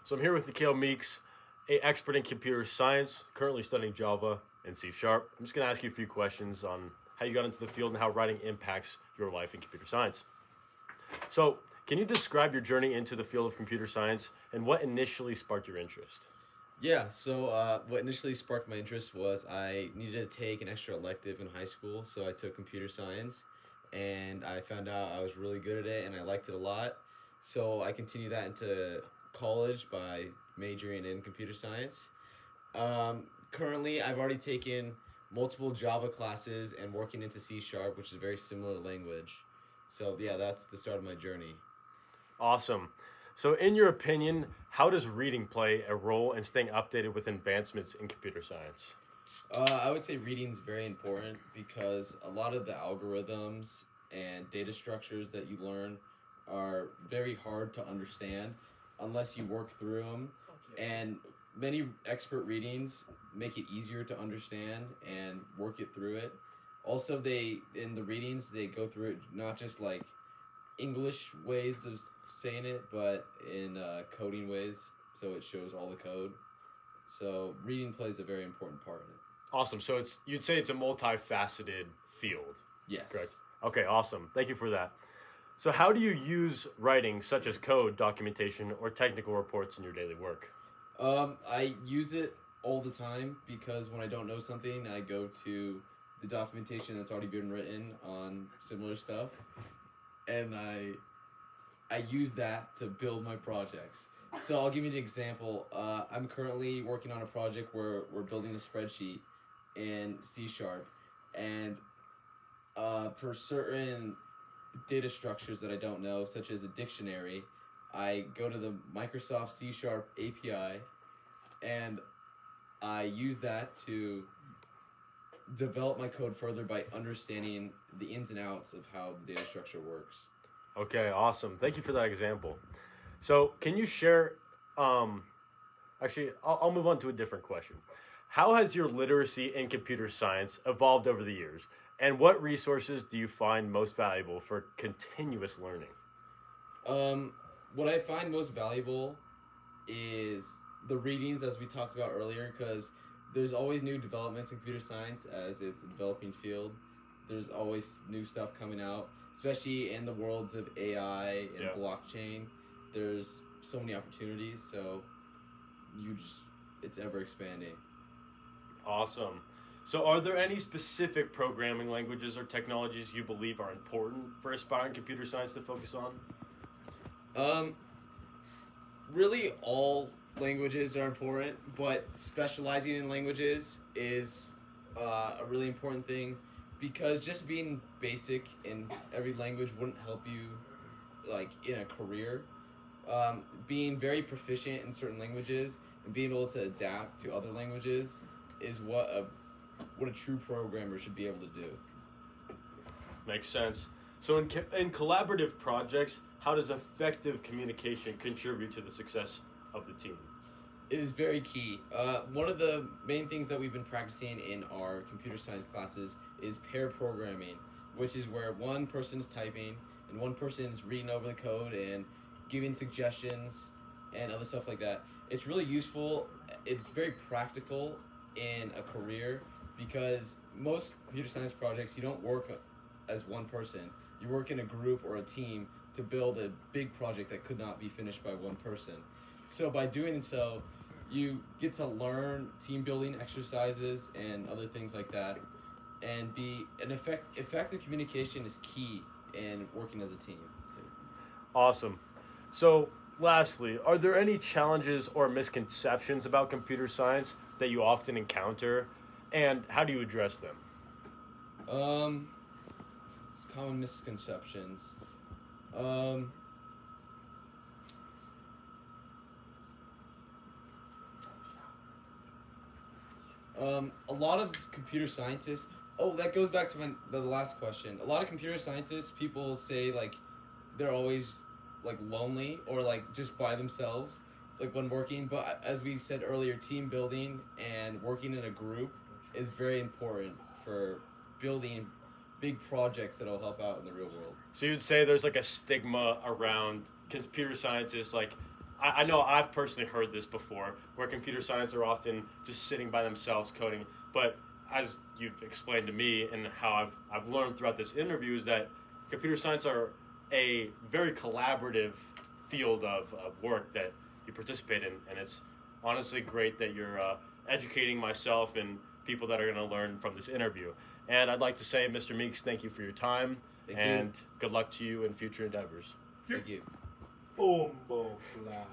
So I'm here with Nikhil Meeks, a expert in computer science, currently studying Java and C Sharp. I'm just going to ask you a few questions on how you got into the field and how writing impacts your life in computer science. So, can you describe your journey into the field of computer science and what initially sparked your interest? What initially sparked my interest was I needed to take an extra elective in high school, so I took computer science, and I found out I was really good at it and I liked it a lot. So I continued that into college by majoring in computer science. Currently, I've already taken multiple Java classes and working into C Sharp, which is a very similar language. So yeah, that's the start of my journey. Awesome. So, in your opinion, how does reading play a role in staying updated with advancements in computer science? I would say reading is very important because a lot of the algorithms and data structures that you learn are very hard to understand unless you work through them. And many expert readings make it easier to understand and work it through it. Also, they in the readings they go through it not just like English ways of saying it, but in coding ways, so it shows all the code. So reading plays a very important part in it. Awesome. So, you'd say it's a multifaceted field, Yes. correct? Okay, awesome. Thank you for that. So, how do you use writing, such as code, documentation, or technical reports in your daily work? I use it all the time because when I don't know something, I go to the documentation that's already been written on similar stuff, and I use that to build my projects. So I'll give you an example. I'm currently working on a project where we're building a spreadsheet in C Sharp, and for certain data structures that I don't know, such as a dictionary, I go to the Microsoft C Sharp API and I use that to develop my code further by understanding the ins and outs of how the data structure works. Okay, awesome. Thank you for that example. So, can you share? Um, Actually, I'll move on to a different question. How has your literacy in computer science evolved over the years, and what resources do you find most valuable for continuous learning? Um, what I find most valuable is the readings, as we talked about earlier, because there's always new developments in computer science as it's a developing field. There's always new stuff coming out, especially in the worlds of AI and Yeah. blockchain. There's so many opportunities, so you just it's ever expanding. Awesome. So, are there any specific programming languages or technologies you believe are important for aspiring computer science to focus on? Um, Really, all languages are important, but specializing in languages is a really important thing because just being basic in every language wouldn't help you like in a career. Being very proficient in certain languages and being able to adapt to other languages is what a true programmer should be able to do. Makes sense. So, in collaborative projects, how does effective communication contribute to the success of the team? It is very key. One of the main things that we've been practicing in our computer science classes is pair programming, which is where one person is typing and one person is reading over the code and giving suggestions and other stuff like that. It's really useful. It's very practical in a career because most computer science projects you don't work as one person. You work in a group or a team to build a big project that could not be finished by one person. So by doing so, you get to learn team building exercises and other things like that, and be an effective communication is key in working as a team. Too. Awesome. So, lastly, are there any challenges or misconceptions about computer science that you often encounter, and how do you address them? Um, Common misconceptions. Um, a lot of computer scientists. Oh, that goes back to the last question. A lot of computer scientists, people say like they're always like lonely or like just by themselves, like when working. But as we said earlier, team building and working in a group is very important for building big projects that'll help out in the real world. So, you'd say there's like a stigma around computer scientists, like I know I've personally heard this before, where computer science are often just sitting by themselves coding. But as you've explained to me and how I've learned throughout this interview is that computer science are a very collaborative field of work that you participate in. And it's honestly great that you're educating myself and people that are going to learn from this interview. And I'd like to say, Mr. Meeks, thank you for your time. Thank and you. good luck to you in future endeavors. Thank you. Bombo clap.